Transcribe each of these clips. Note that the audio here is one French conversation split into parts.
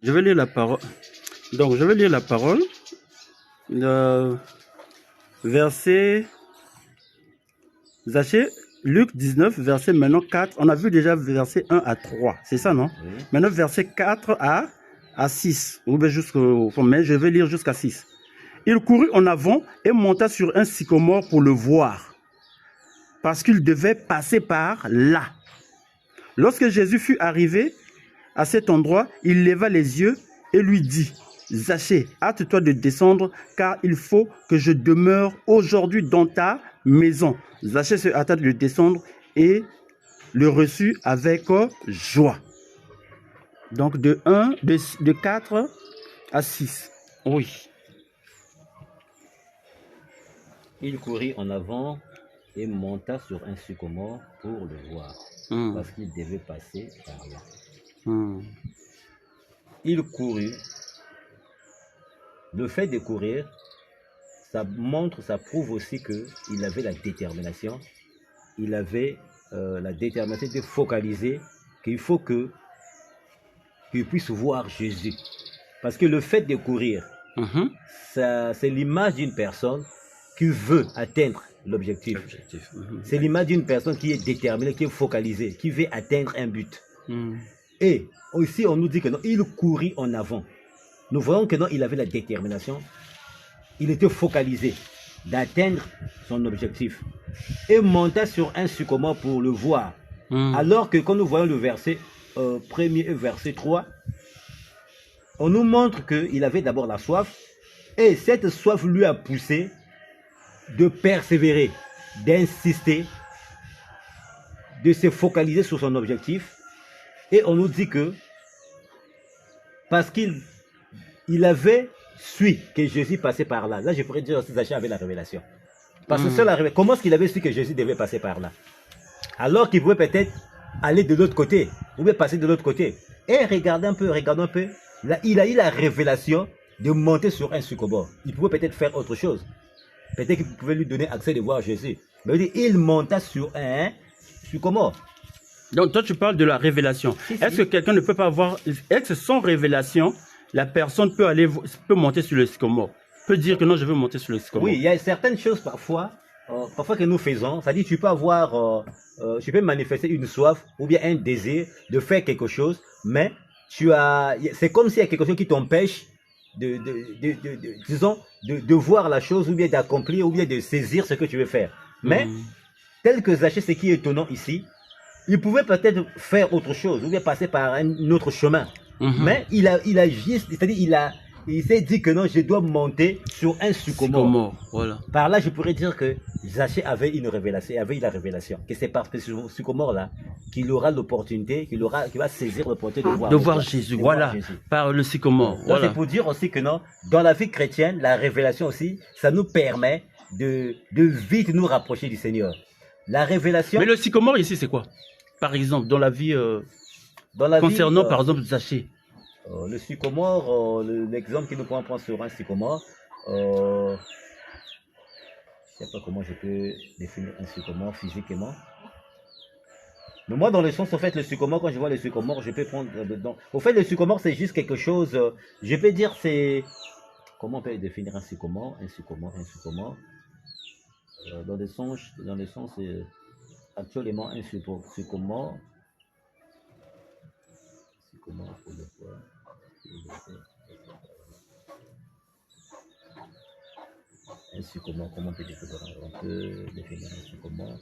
Je vais lire la parole. Donc, je vais lire la parole. Verset... Zachée, Luc 19, verset maintenant 4. On a vu déjà verset 1 à 3. C'est ça, non? Oui. Maintenant, verset 4 à 6. Ou bien jusqu'au fond, mais je vais lire jusqu'à 6. Il courut en avant et monta sur un sycomore pour le voir, parce qu'il devait passer par là. Lorsque Jésus fut arrivé à cet endroit, il leva les yeux et lui dit, « Zachée, hâte-toi de descendre, car il faut que je demeure aujourd'hui dans ta maison. » Zachée se hâta de descendre et le reçut avec joie. Donc de 4 à 6. Oui. Il courut en avant et monta sur un sycomore pour le voir, parce qu'il devait passer par là. Il courut. Le fait de courir, ça prouve aussi qu'il avait la détermination. Il avait la détermination de focaliser qu'il faut qu'il puisse voir Jésus. Parce que le fait de courir, c'est l'image d'une personne qui veut atteindre l'objectif. C'est l'image d'une personne qui est déterminée, qui est focalisée, qui veut atteindre un but. Et aussi, on nous dit que non, il courut en avant. Nous voyons que non, il avait la détermination. Il était focalisé d'atteindre son objectif. Et monta sur un sycomore pour le voir. Alors que quand nous voyons le verset 1er et verset 3, on nous montre qu'il avait d'abord la soif. Et cette soif lui a poussé de persévérer, d'insister, de se focaliser sur son objectif. Et on nous dit que parce qu'il avait su que Jésus passait par là. Là, je pourrais dire aussi Zachée avait la révélation. Parce que seul la comment est-ce qu'il avait su que Jésus devait passer par là? Alors qu'il pouvait peut-être aller de l'autre côté, ou bien passer de l'autre côté. Et regardons un peu. Là, il a eu la révélation de monter sur un sycomore. Il pouvait peut-être faire autre chose. Peut-être qu'il pouvait lui donner accès de voir Jésus. Mais il monta sur un sycomore. Donc toi tu parles de la révélation. Est-ce que quelqu'un ne peut pas avoir... Est-ce que sans révélation, la personne peut monter sur le sycomore? Peut dire que non, je veux monter sur le sycomore. Oui, il y a certaines choses parfois que nous faisons. C'est-à-dire tu peux avoir... tu peux manifester une soif ou bien un désir de faire quelque chose, mais c'est comme s'il y a quelque chose qui t'empêche de voir la chose ou bien d'accomplir ou bien de saisir ce que tu veux faire. Mais, tel que Zachée, ce qui est étonnant ici, il pouvait peut-être faire autre chose ou bien passer par un autre chemin. Mais il s'est dit que non, je dois monter sur un sycomore. Voilà. Par là, je pourrais dire que Zachée avait eu la révélation. Que c'est par ce sycomore-là qu'il aura l'opportunité, qu'il va saisir l'opportunité de voir Jésus. Voilà, par le sycomore. Voilà. C'est pour dire aussi que non, dans la vie chrétienne, la révélation aussi, ça nous permet de vite nous rapprocher du Seigneur. La révélation... Mais le sycomore ici, c'est quoi? Par exemple, dans la vie... concernant par exemple Zachée. Le sycomore, l'exemple que nous pouvons prendre sur un sycomore, je ne sais pas comment je peux définir un sycomore physiquement. Mais moi, dans le sens, en fait, le sycomore, quand je vois le sycomore, je peux prendre dedans. Au fait, le sycomore, c'est juste quelque chose, je peux dire, c'est... Comment on peut définir un sycomore? Dans le sens, actuellement, un sycomore. Un sycomore, comment on peut définir un sycomore?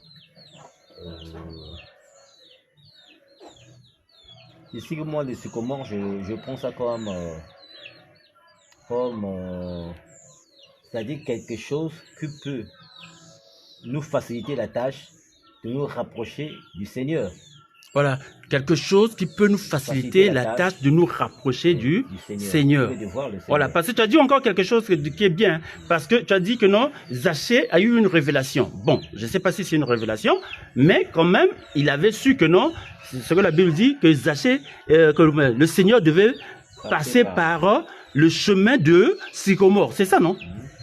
Ici, moi, le sycomore, je prends ça comme c'est-à-dire quelque chose qui peut nous faciliter la tâche de nous rapprocher du Seigneur. Voilà, quelque chose qui peut nous faciliter la tâche de nous rapprocher du Seigneur. Voilà, parce que tu as dit encore quelque chose qui est bien, parce que tu as dit que non, Zachée a eu une révélation. Bon, je ne sais pas si c'est une révélation, mais quand même, il avait su que non, c'est ce que la Bible dit, que Zachée, que le Seigneur devait passer par le chemin de sycomore. C'est ça, non?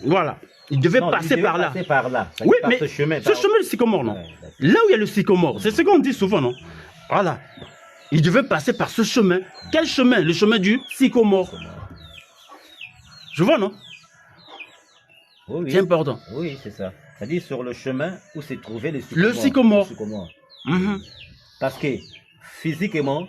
Voilà. Il devait passer par là. Oui, mais ce chemin de sycomore, non? Là où il y a le sycomore, c'est ce qu'on dit souvent, non? Voilà. Il devait passer par ce chemin. Quel chemin? Le chemin du sycomore. Je vois, non? Oui, C'est important. Oui, c'est ça. C'est-à-dire sur le chemin où s'est trouvé le sycomore. Parce que physiquement,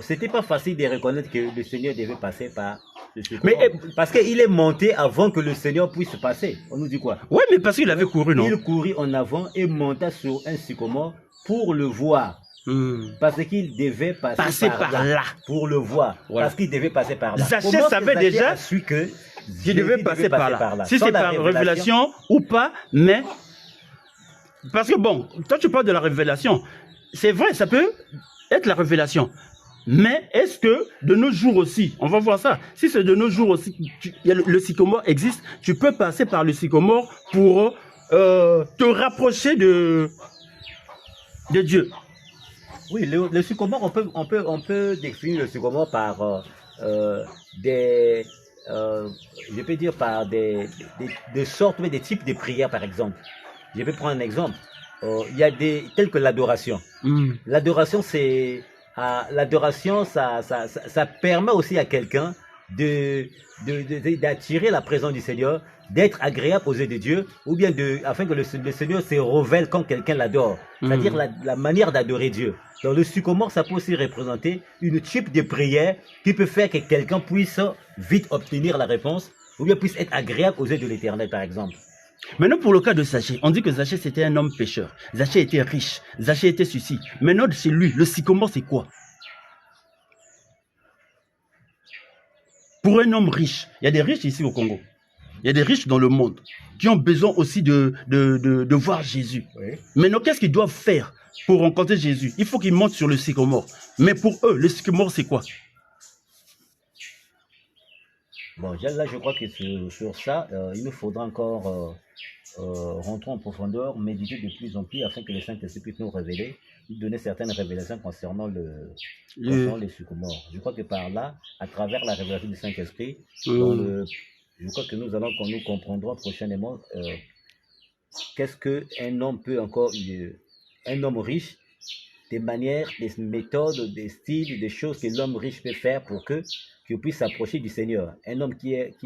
c'était pas facile de reconnaître que le Seigneur devait passer par le sycomore. Mais, parce qu'il est monté avant que le Seigneur puisse passer. On nous dit quoi? Oui, mais parce qu'il avait couru, non? Il courit en avant et monta sur un sycomore pour le voir. Parce qu'il devait passer par là. Pour le voir. Voilà. Parce qu'il devait passer par là. Zachée savait déjà que qu'il devait passer par là. Si c'est par révélation ou pas, mais... Parce que bon, toi tu parles de la révélation. C'est vrai, ça peut être la révélation. Mais est-ce que de nos jours aussi, on va voir ça, si c'est de nos jours aussi, le sycomore existe, tu peux passer par le sycomore pour te rapprocher de Dieu. Oui, le sycomore, on peut définir le sycomore par je peux dire par des sortes, mais des types de prières, par exemple. Je vais prendre un exemple. Il y a tels que l'adoration. L'adoration, ça permet aussi à quelqu'un d'attirer la présence du Seigneur, d'être agréable aux yeux de Dieu, ou bien afin que le Seigneur se révèle quand quelqu'un l'adore. C'est-à-dire la manière d'adorer Dieu. Donc le sycomore, ça peut aussi représenter une type de prière qui peut faire que quelqu'un puisse vite obtenir la réponse, ou bien puisse être agréable aux yeux de l'Éternel, par exemple. Maintenant, pour le cas de Zachée, on dit que Zachée c'était un homme pécheur. Zachée était riche. Zachée était ceci. Maintenant, chez lui, le sycomore, c'est quoi? Pour un homme riche, il y a des riches ici au Congo. Il y a des riches dans le monde qui ont besoin aussi de voir Jésus. Oui. Maintenant, qu'est-ce qu'ils doivent faire pour rencontrer Jésus? Il faut qu'ils montent sur le sycomore. Mais pour eux, le sycomore, c'est quoi? Bon, là, je crois que sur ça, il nous faudra encore rentrer en profondeur, méditer de plus en plus afin que le Saint-Esprit puisse nous révéler, nous donner certaines révélations concernant les sycomores. Je crois que par là, à travers la révélation du Saint-Esprit, je crois que nous comprendrons prochainement qu'est-ce qu'un homme peut encore, un homme riche, des manières, des méthodes, des styles, des choses que l'homme riche peut faire pour qu'il puisse s'approcher du Seigneur. Un homme qui est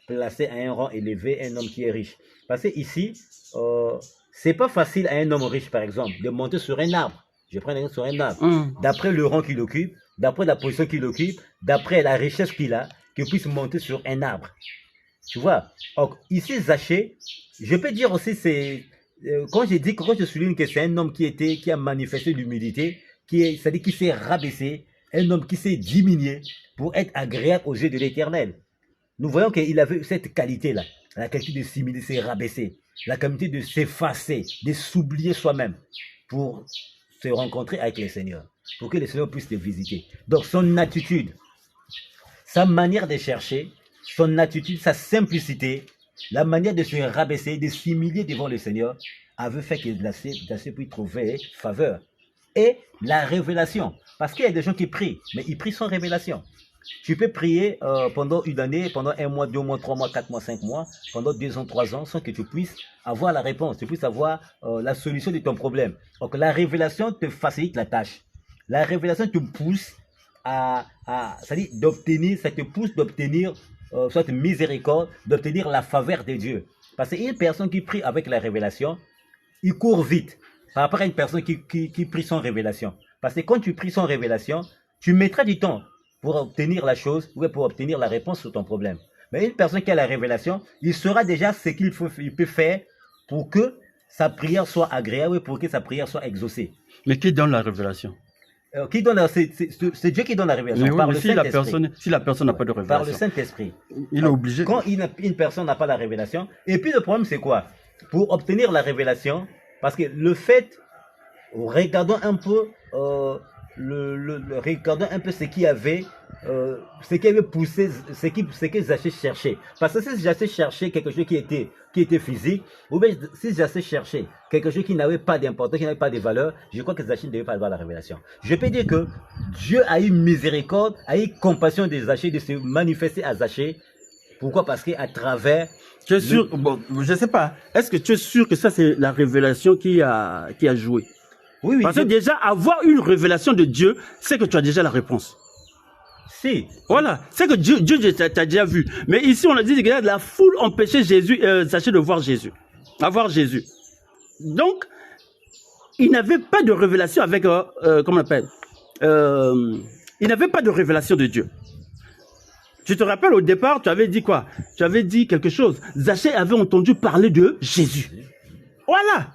placé à un rang élevé, un homme qui est riche. Parce que ici, c'est pas facile à un homme riche, par exemple, de monter sur un arbre. Je prends un exemple sur un arbre. D'après le rang qu'il occupe, d'après la position qu'il occupe, d'après la richesse qu'il a, qu'il puisse monter sur un arbre. Tu vois? Donc, ici, Zachée, je peux dire aussi, quand je souligne que c'est un homme qui a manifesté l'humilité, c'est-à-dire qui s'est rabaissé, un homme qui s'est diminué pour être agréable aux yeux de l'Éternel. Nous voyons qu'il avait cette qualité-là, la qualité de s'humilier, de se rabaisser, la qualité de s'effacer, de s'oublier soi-même pour se rencontrer avec le Seigneur, pour que le Seigneur puisse te visiter. Donc son attitude, sa manière de chercher, son attitude, sa simplicité, la manière de se rabaisser, de s'humilier devant le Seigneur, avait fait que Zachée puisse trouver faveur. Et la révélation, parce qu'il y a des gens qui prient, mais ils prient sans révélation. Tu peux prier pendant une année, pendant 1 mois, 2 mois, 3 mois, 4 mois, 5 mois, pendant 2 ans, 3 ans, sans que tu puisses avoir la réponse, tu puisses avoir la solution de ton problème. Donc la révélation te facilite la tâche. La révélation te pousse c'est-à-dire d'obtenir, ça te pousse d'obtenir soit miséricorde, d'obtenir la faveur de Dieu. Parce qu'une personne qui prie avec la révélation, il court vite par rapport à une personne qui prie sans révélation. Parce que quand tu pries sans révélation, tu mettras du temps pour obtenir la chose ou pour obtenir la réponse sur ton problème. Mais une personne qui a la révélation, il saura déjà ce qu'il peut faire pour que sa prière soit agréable et pour que sa prière soit exaucée. Mais qui donne la révélation? C'est Dieu qui donne la révélation. Mais, oui, mais si la personne n'a pas de révélation. Par le Saint-Esprit. Il est obligé. Quand une personne n'a pas la révélation, et puis le problème c'est quoi? Pour obtenir la révélation, parce que le fait, regardons un peu regardons un peu ce qui avait poussé, ce que Zachée cherchait. Parce que si Zachée cherchait quelque chose qui était physique, ou bien si Zachée cherchait quelque chose qui n'avait pas d'importance, qui n'avait pas de valeur, je crois que Zachée ne devait pas avoir la révélation. Je peux dire que Dieu a eu miséricorde, a eu compassion de Zachée, de se manifester à Zachée. Pourquoi? Parce qu'à travers... Tu es sûr, bon, je ne sais pas, est-ce que tu es sûr que ça c'est la révélation qui a joué? Oui, oui. Parce que déjà, avoir une révélation de Dieu, c'est que tu as déjà la réponse. Si. Voilà, c'est que Dieu t'a déjà vu. Mais ici, on a dit que la foule empêchait Jésus, Zaché de voir Jésus, avoir Jésus. Donc, il n'avait pas de révélation avec, comment on appelle, il n'avait pas de révélation de Dieu. Tu te rappelles, au départ, tu avais dit quoi? Tu avais dit quelque chose. Zaché avait entendu parler de Jésus. Voilà.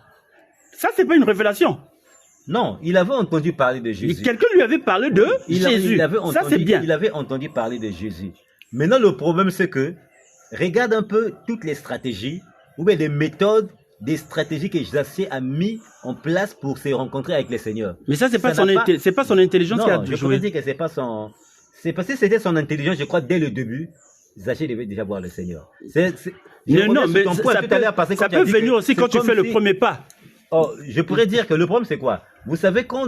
Ça, c'est pas une révélation. Non, il avait entendu parler de Jésus. Quelqu'un lui avait parlé de Jésus. Ça, c'est bien. Il avait entendu parler de Jésus. Maintenant, le problème, c'est que, regarde un peu toutes les stratégies, ou bien les méthodes, des stratégies que Zaché a mis en place pour se rencontrer avec le Seigneur. Mais ça, c'est pas son intelligence qui a joué. Je pourrais dire que c'est pas son... C'est parce que c'était son intelligence, je crois, dès le début, Zaché devait déjà voir le Seigneur. Non, mais ça peut venir aussi quand tu fais le premier pas. Oh, je pourrais dire que le problème, c'est quoi? Vous savez, quand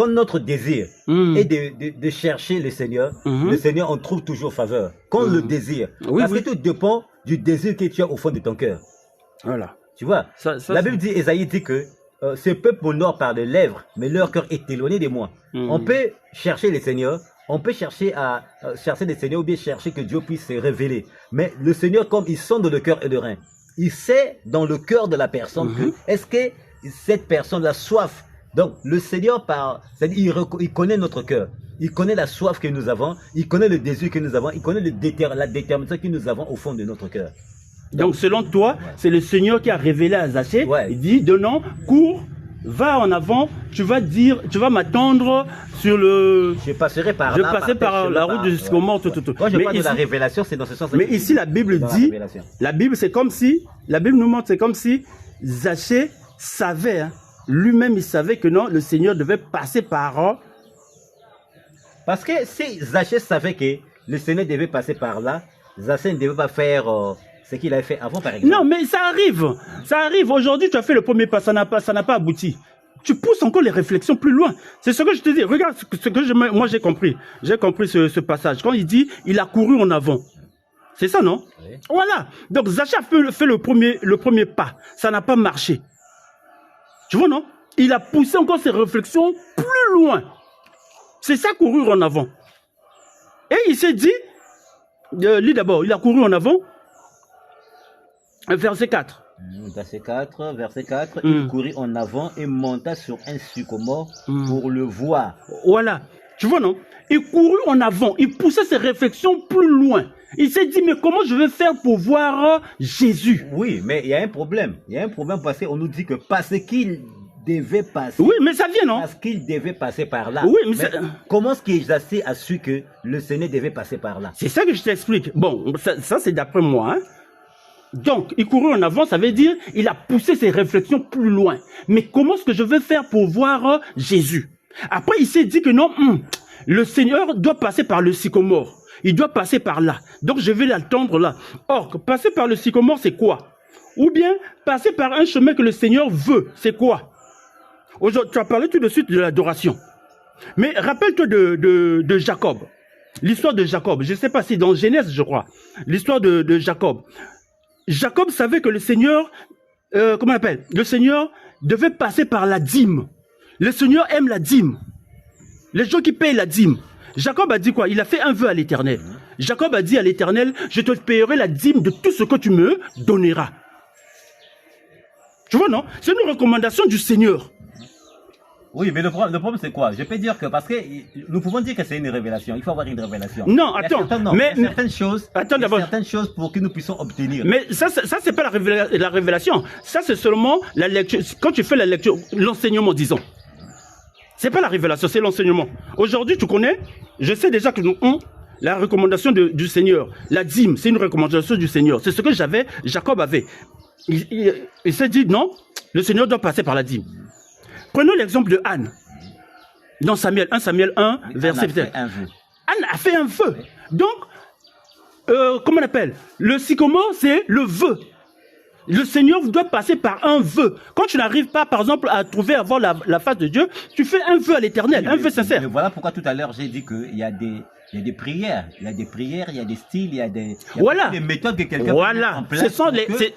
notre désir est de chercher le Seigneur on trouve toujours faveur. Quand le désir, parce que tout dépend du désir que tu as au fond de ton cœur. Voilà. Tu vois, la Bible dit, Ésaïe dit que ce peuple m'honore par les lèvres, mais leur cœur est éloigné de moi. On peut chercher le Seigneur, on peut chercher à chercher le Seigneur ou bien chercher que Dieu puisse se révéler. Mais le Seigneur, comme il sonde le cœur et le rein, il sait dans le cœur de la personne que est-ce que cette personne a soif. Donc le Seigneur il connaît notre cœur, il connaît la soif que nous avons, il connaît le désir que nous avons, il connaît la détermination que nous avons au fond de notre cœur. Donc selon toi, c'est le Seigneur qui a révélé à Zaché. Il dit non, cours, va en avant, tu vas m'attendre sur le... Je passerai par là. Je passerai par la route du sycomore, tout. Quand je parle de la révélation, c'est dans ce sens. Mais ici, la Bible dit, la Bible nous montre, c'est comme si Zaché savait, hein, lui-même il savait que non, le Seigneur devait passer par... Parce que si Zaché savait que le Seigneur devait passer par là, Zaché ne devait pas faire... ce qu'il avait fait avant, par exemple. Non, mais ça arrive. Aujourd'hui, tu as fait le premier pas, ça n'a pas abouti. Tu pousses encore les réflexions plus loin. C'est ce que je te dis. Regarde ce que moi j'ai compris. J'ai compris ce passage. Quand il dit, il a couru en avant. C'est ça, non? Oui. Voilà. Donc, Zaché a fait le premier pas. Ça n'a pas marché. Tu vois, non? Il a poussé encore ses réflexions plus loin. C'est ça, courir en avant. Et il s'est dit, lui d'abord, il a couru en avant. Verset 4. Verset 4, il courut en avant et monta sur un sycomore pour le voir. Voilà. Tu vois, non? Il courut en avant, il poussait ses réflexions plus loin. Il s'est dit, mais comment je vais faire pour voir Jésus? Oui, mais il y a un problème. Il y a un problème parce qu'on nous dit que parce qu'il devait passer. Oui, mais ça vient, non? Parce qu'il devait passer par là. Oui, mais comment est-ce que Zaché a su que le Seigneur devait passer par là? C'est ça que je t'explique. Bon, ça c'est d'après moi, hein. Donc, il courut en avant, ça veut dire, il a poussé ses réflexions plus loin. Mais comment est-ce que je vais faire pour voir Jésus? Après, il s'est dit que non, le Seigneur doit passer par le sycomore. Il doit passer par là. Donc, je vais l'attendre là. Or, passer par le sycomore, c'est quoi? Ou bien, passer par un chemin que le Seigneur veut, c'est quoi? Aujourd'hui, tu as parlé tout de suite de l'adoration. Mais rappelle-toi de Jacob. L'histoire de Jacob. Je ne sais pas si dans Genèse, je crois. L'histoire de Jacob. Jacob savait que le Seigneur, comment on appelle? Le Seigneur devait passer par la dîme. Le Seigneur aime la dîme. Les gens qui payent la dîme. Jacob a dit quoi? Il a fait un vœu à l'Éternel. Jacob a dit à l'Éternel, je te payerai la dîme de tout ce que tu me donneras. Tu vois, non? C'est une recommandation du Seigneur. Oui, mais le problème c'est quoi? Je peux dire que, parce que nous pouvons dire que c'est une révélation. Il faut avoir une révélation. Non, attends. Mais certaines choses pour que nous puissions obtenir. Mais ça c'est pas la révélation. Ça, c'est seulement la lecture. Quand tu fais la lecture, l'enseignement, disons. C'est pas la révélation, c'est l'enseignement. Aujourd'hui, tu connais, je sais déjà que nous avons la recommandation du Seigneur. La dîme, c'est une recommandation du Seigneur. C'est ce que Jacob avait. Il s'est dit, non, le Seigneur doit passer par la dîme. Prenons l'exemple de Anne. Dans Samuel 1, verset 7. Anne a fait un vœu. Donc, comment on appelle? Le sycomore, c'est le vœu. Le Seigneur doit passer par un vœu. Quand tu n'arrives pas, par exemple, à la face de Dieu, tu fais un vœu à l'Éternel, un vœu sincère. Mais voilà pourquoi tout à l'heure j'ai dit qu'il y a Il y a des prières, il y a des prières, il y a des styles, il y a Voilà. des méthodes que quelqu'un peut Voilà. mettre en place.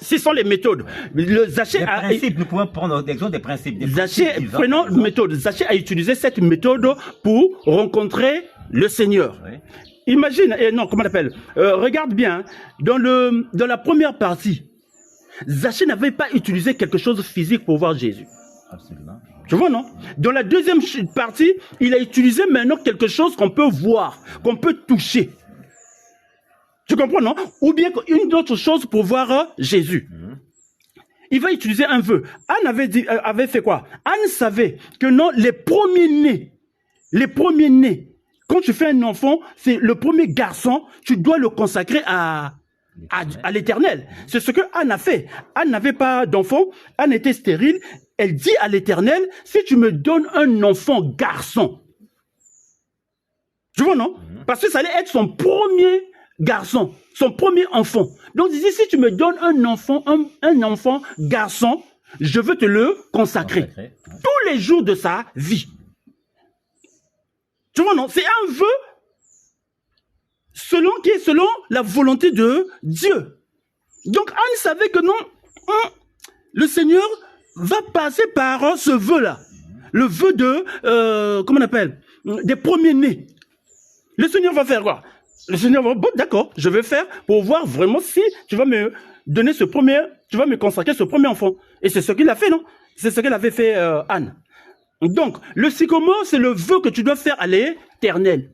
Ce sont les méthodes. Le Zaché Les principes, nous pouvons prendre l'exemple des principes. Zaché, prenons une méthode. Zaché a utilisé cette méthode pour rencontrer le Seigneur. Oui. Imagine, non, comment on appelle, regarde bien, dans la première partie, Zaché n'avait pas utilisé quelque chose de physique pour voir Jésus. Absolument. Tu vois, non? Dans la deuxième partie, il a utilisé maintenant quelque chose qu'on peut voir, qu'on peut toucher. Tu comprends, non? Ou bien une autre chose pour voir Jésus. Il va utiliser un vœu. Anne avait fait quoi? Anne savait que non, les premiers-nés, quand tu fais un enfant, c'est le premier garçon, tu dois le consacrer à l'Éternel. C'est ce que Anne a fait. Anne n'avait pas d'enfant, Anne était stérile. Elle dit à l'Éternel, si tu me donnes un enfant garçon, tu vois, non? Parce que ça allait être son premier garçon, son premier enfant. Donc, il dit, si tu me donnes un enfant garçon, je veux te le consacrer. Tous les jours de sa vie. Tu vois, non? C'est un vœu selon la volonté de Dieu. Donc, Anne savait que non, le Seigneur va passer par ce vœu-là. Le vœu de, comment on appelle, des premiers-nés. Le Seigneur va faire quoi? Le Seigneur va, bon, d'accord, je vais faire pour voir vraiment si tu vas me donner tu vas me consacrer ce premier enfant. Et c'est ce qu'il a fait, non? C'est ce qu'elle avait fait, Anne. Donc, le sycomore, c'est le vœu que tu dois faire à l'Éternel.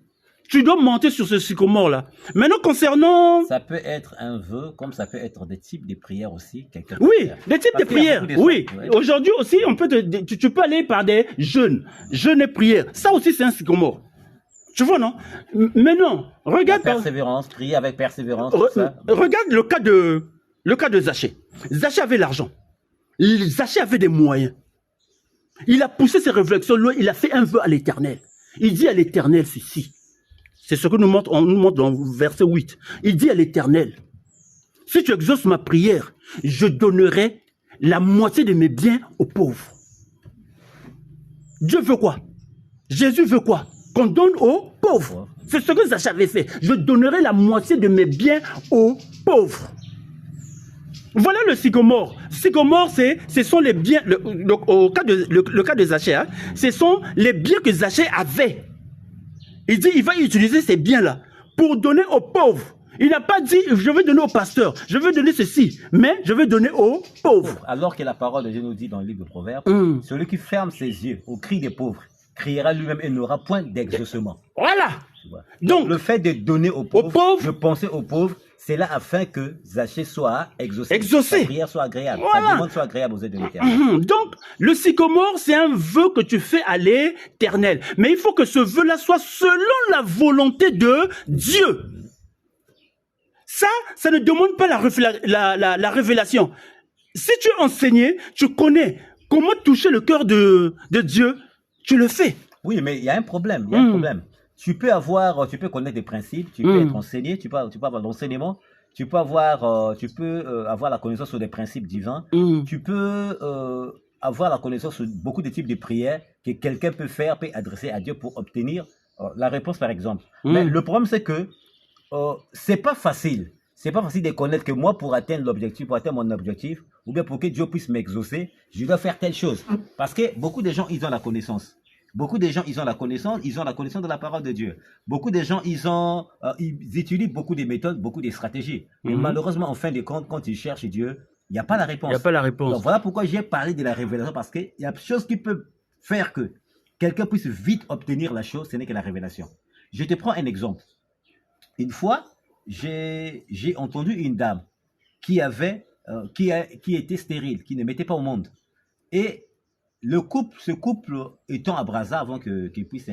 Tu dois monter sur ce sycomore-là. Maintenant, concernant... Ça peut être un vœu, comme ça peut être des types de prières aussi. Oui, des types de prières. Oui, aujourd'hui aussi, tu peux aller par des jeûnes et prières. Ça aussi, c'est un sycomore. Tu vois, non? Maintenant, regarde... Persévérance, prier avec persévérance. Regarde le cas de Zaché. Zaché avait l'argent. Zaché avait des moyens. Il a poussé ses réflexions loin, il a fait un vœu à l'Éternel. Il dit à l'Éternel ceci. C'est ce que on nous montre dans verset 8. Il dit à l'Éternel, si tu exauces ma prière, je donnerai la moitié de mes biens aux pauvres. Dieu veut quoi? Jésus veut quoi? Qu'on donne aux pauvres. C'est ce que Zaché avait fait. Je donnerai la moitié de mes biens aux pauvres. Voilà le sycomore. Sycomore, ce sont les biens, le cas de Zaché, hein, ce sont les biens que Zaché avait. Il dit, il va utiliser ces biens-là pour donner aux pauvres. Il n'a pas dit, je vais donner au pasteur, je vais donner ceci, mais je vais donner aux pauvres. Alors que la parole de Dieu nous dit dans le livre de Proverbes, celui qui ferme ses yeux au cri des pauvres, criera lui-même et n'aura point d'exaucement. Voilà. Donc, le fait de donner aux pauvres, de penser aux pauvres, c'est là afin que Zaché soit exaucé. Sa prière soit agréable. Voilà. Sa demande soit agréable aux yeux de l'Éternel. Donc, le sycomore, c'est un vœu que tu fais à l'Éternel. Mais il faut que ce vœu-là soit selon la volonté de Dieu. Ça ne demande pas la révélation. Si tu es enseigné, tu connais comment toucher le cœur de Dieu, tu le fais. Oui, mais il y a un problème. Il y a un problème. Tu peux connaître des principes, tu peux être enseigné, tu peux avoir l'enseignement, tu peux avoir la connaissance sur des principes divins, tu peux avoir la connaissance sur beaucoup de types de prières que quelqu'un peut adresser à Dieu pour obtenir la réponse, par exemple. Mais le problème, c'est que c'est pas facile. C'est pas facile de connaître que moi, pour atteindre mon objectif, ou bien pour que Dieu puisse m'exaucer, je dois faire telle chose. Parce que beaucoup de gens, ils ont la connaissance. Beaucoup de gens, ils ont la connaissance de la parole de Dieu. Beaucoup de gens, ils utilisent beaucoup de méthodes, beaucoup de stratégies. Mais malheureusement, en fin de compte, quand ils cherchent Dieu, il n'y a pas la réponse. Il n'y a pas la réponse. Donc voilà pourquoi j'ai parlé de la révélation, parce qu'il y a des choses qui peuvent faire que quelqu'un puisse vite obtenir la chose, ce n'est que la révélation. Je te prends un exemple. Une fois, j'ai entendu une dame qui était stérile, qui ne mettait pas au monde. Et ce couple étant à Brazza, avant qu'il puisse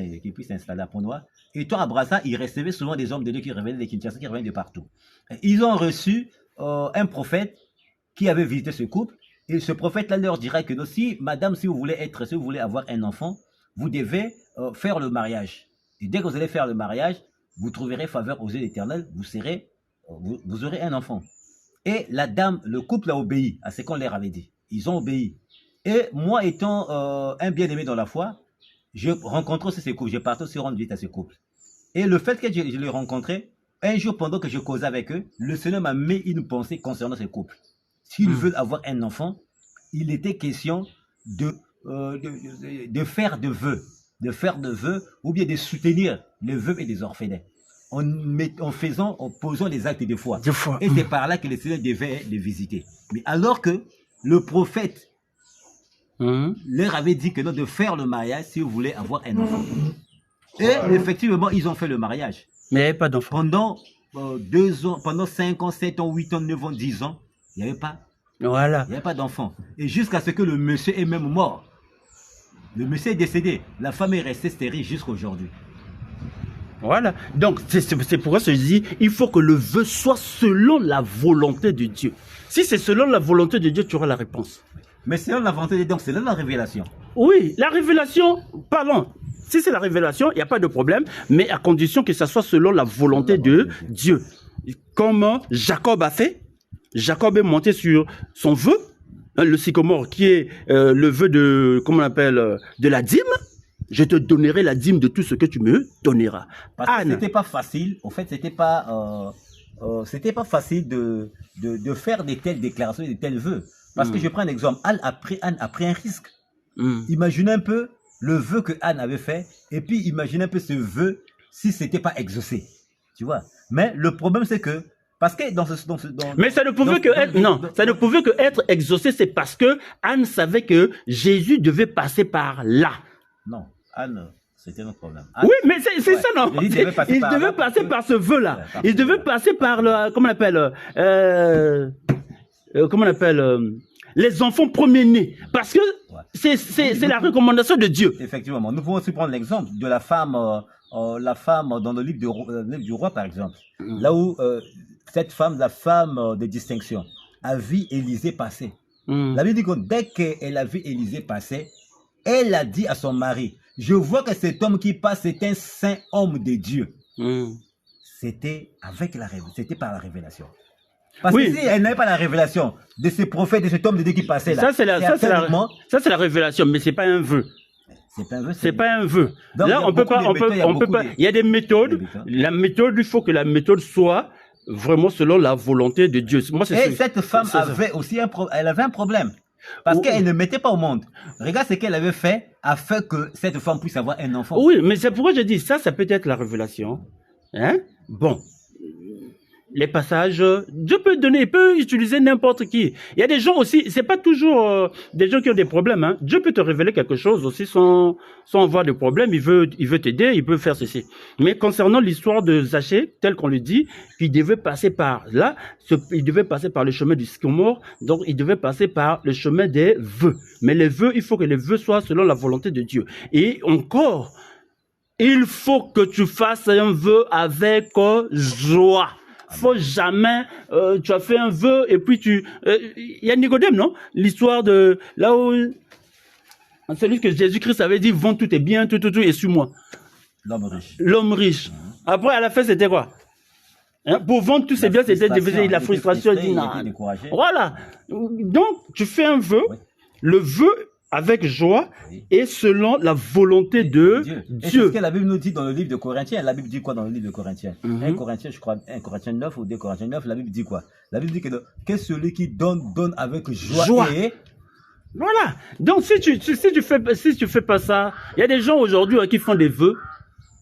s'installer à Pont-Noir, étant à Brazza, il recevait souvent des hommes de Dieu qui revenaient de Kinshasa, qui revenaient de partout. Ils ont reçu un prophète qui avait visité ce couple, et ce prophète-là leur dirait que si vous voulez avoir un enfant, vous devez faire le mariage. Et dès que vous allez faire le mariage, vous trouverez faveur aux yeux de l'Éternel, vous aurez un enfant. Et le couple a obéi à ce qu'on leur avait dit. Ils ont obéi. Et moi, étant un bien-aimé dans la foi, je rencontre aussi ces couples. Je partais aussi rendre visite à ces couples. Et le fait que je l'ai rencontré, un jour pendant que je causais avec eux, le Seigneur m'a mis une pensée concernant ces couples. S'ils veulent avoir un enfant, il était question de faire de vœux. De faire de vœux ou bien de soutenir les veuves et les orphelins. En posant les actes de foi. Et c'est par là que le Seigneur devait les visiter. Mais alors que le prophète leur avait dit que non, de faire le mariage si vous voulez avoir un enfant. Et effectivement, ils ont fait le mariage. Mais il n'y avait pas d'enfant. Pendant 2 ans, pendant 5 ans, 7 ans, 8 ans, 9 ans, 10 ans, il n'y avait pas. Voilà. Il n'y avait pas d'enfant. Et jusqu'à ce que le monsieur est même mort. Le monsieur est décédé. La femme est restée stérile jusqu'à aujourd'hui. Voilà. Donc, c'est pourquoi je dis, il faut que le vœu soit selon la volonté de Dieu. Si c'est selon la volonté de Dieu, tu auras la réponse. Mais selon la volonté de Dieu, donc c'est là la révélation. Oui, la révélation, pardon. Si c'est la révélation, il n'y a pas de problème, mais à condition que ça soit selon la volonté de Dieu. Comme Jacob a fait. Jacob est monté sur son vœu, le sycomore, qui est le vœu de, comment on appelle, de la dîme. Je te donnerai la dîme de tout ce que tu me donneras. Parce que c'était pas facile. En fait, c'était pas facile de faire de telles déclarations, de tels vœux. Parce que je prends un exemple. Anne a pris un risque. Imaginez un peu le vœu que Anne avait fait, et puis imaginez un peu ce vœu si c'était pas exaucé. Tu vois. Mais le problème, c'est que parce que mais ça ne pouvait ça ne pouvait que être exaucé, c'est parce que Anne savait que Jésus devait passer par là. Non, Anne, c'était notre problème. Anne, oui, mais c'est ça, non. Il devait passer par ce vœu-là. Il devait passer par le, comment on appelle, les enfants premiers-nés. Parce que c'est la recommandation de Dieu. Effectivement. Nous pouvons aussi prendre l'exemple de la femme dans le livre du roi, par exemple. Là où cette femme, la femme de distinction, a vu Élisée passer. La Bible dit que dès qu'elle a vu Élisée passer, elle a dit à son mari, je vois que cet homme qui passe, c'est un saint homme de Dieu. C'était par la révélation. Parce que si elle n'avait pas la révélation de ce prophète, de cet homme de Dieu qui passait là, ça c'est la révélation, mais c'est pas un vœu. C'est pas un vœu. Donc, là, on peut pas. Il y a des méthodes. La méthode, il faut que la méthode soit vraiment selon la volonté de Dieu. Moi, et cette femme avait aussi un problème. Parce qu'elle ne mettait pas au monde. Regarde ce qu'elle avait fait afin que cette femme puisse avoir un enfant. Oui, mais c'est pourquoi je dis ça peut être la révélation. Hein? Bon. Les passages, Dieu peut donner, il peut utiliser n'importe qui. Il y a des gens aussi, c'est pas toujours des gens qui ont des problèmes. Hein. Dieu peut te révéler quelque chose aussi sans avoir de problème. Il veut t'aider, il peut faire ceci. Mais concernant l'histoire de Zachée, tel qu'on le dit, il devait passer par là, il devait passer par le chemin du sycomore, donc il devait passer par le chemin des vœux. Mais les vœux, il faut que les vœux soient selon la volonté de Dieu. Et encore, il faut que tu fasses un vœu avec joie. Faut jamais, tu as fait un vœu et puis il y a Nicodème, non? L'histoire de là où celui que Jésus-Christ avait dit, vends tout tes biens, tout et suis-moi. L'homme riche. Après, à la fin, c'était quoi? Hein? Pour vendre tous ses biens, c'était la frustration. Voilà. Donc, tu fais un vœu. Le vœu avec joie et selon la volonté de Dieu. Et c'est ce que la Bible nous dit dans le livre de Corinthiens. La Bible dit quoi dans le livre de Corinthiens? 1 Corinthiens, je crois, 1 Corinthiens 9 ou 2 Corinthiens 9, la Bible dit quoi? La Bible dit que celui qui donne avec joie. Et... Voilà. Donc, si tu fais pas ça, il y a des gens aujourd'hui qui font des vœux,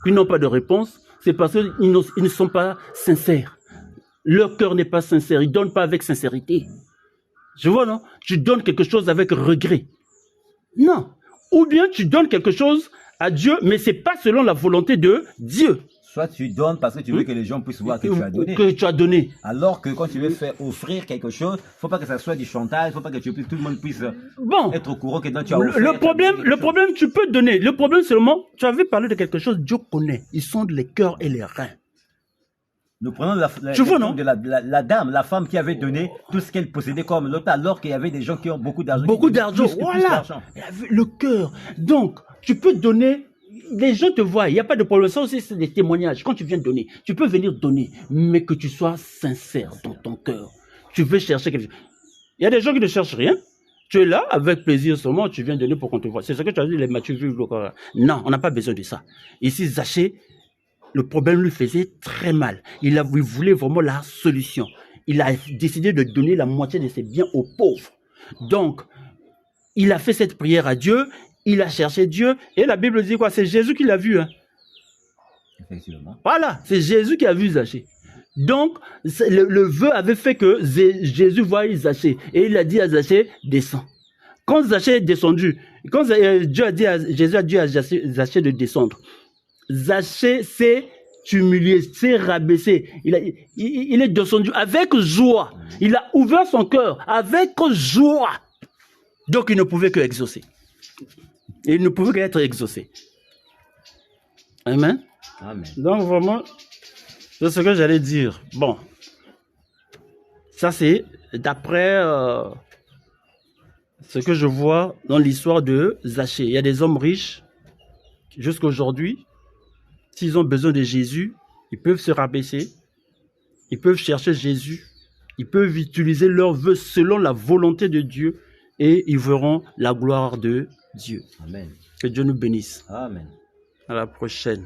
qui n'ont pas de réponse, c'est parce qu'ils ne sont pas sincères. Leur cœur n'est pas sincère, ils donnent pas avec sincérité. Je vois, non? Tu donnes quelque chose avec regret. Non. Ou bien tu donnes quelque chose à Dieu, mais c'est pas selon la volonté de Dieu. Soit tu donnes parce que tu veux que les gens puissent voir que tu as donné. Que tu as donné. Alors que quand tu veux faire offrir quelque chose, faut pas que ça soit du chantage, faut pas que tout le monde puisse être au courant que tu as offert. Le problème, tu peux donner. Le problème, c'est seulement, tu avais parlé de quelque chose, Dieu connaît. Ils sondent les cœurs et les reins. Nous prenons la dame, la femme qui avait donné tout ce qu'elle possédait comme lot, alors qu'il y avait des gens qui ont beaucoup d'argent. Beaucoup d'argent, voilà. Le cœur. Donc, tu peux donner, les gens te voient, il n'y a pas de problème. Ça aussi, c'est des témoignages. Quand tu viens donner, tu peux venir donner, mais que tu sois sincère dans ton cœur. Tu veux chercher quelque chose. Il y a des gens qui ne cherchent rien. Tu es là, avec plaisir seulement, tu viens donner pour qu'on te voie. C'est ce que tu as dit, les Matthieu. Non, on n'a pas besoin de ça. Ici, Zachée, le problème lui faisait très mal. Il voulait vraiment la solution. Il a décidé de donner la moitié de ses biens aux pauvres. Donc, il a fait cette prière à Dieu, il a cherché Dieu, et la Bible dit quoi? C'est Jésus qui l'a vu. Hein. Effectivement. Voilà, c'est Jésus qui a vu Zachée. Donc, le vœu avait fait que Jésus voyait Zachée, et il a dit à Zachée, descends. Quand Zachée est descendu, quand Jésus a dit à Zachée de descendre, Zachée s'est humilié, s'est rabaissé. Il est descendu avec joie. Il a ouvert son cœur avec joie. Donc, il ne pouvait que exaucer. Il ne pouvait qu'être exaucé. Amen. Amen. Donc, vraiment, c'est ce que j'allais dire. Bon, ça c'est d'après ce que je vois dans l'histoire de Zachée. Il y a des hommes riches, jusqu'à aujourd'hui, s'ils ont besoin de Jésus, ils peuvent se rabaisser, ils peuvent chercher Jésus, ils peuvent utiliser leurs vœux selon la volonté de Dieu et ils verront la gloire de Dieu. Amen. Que Dieu nous bénisse. Amen. À la prochaine.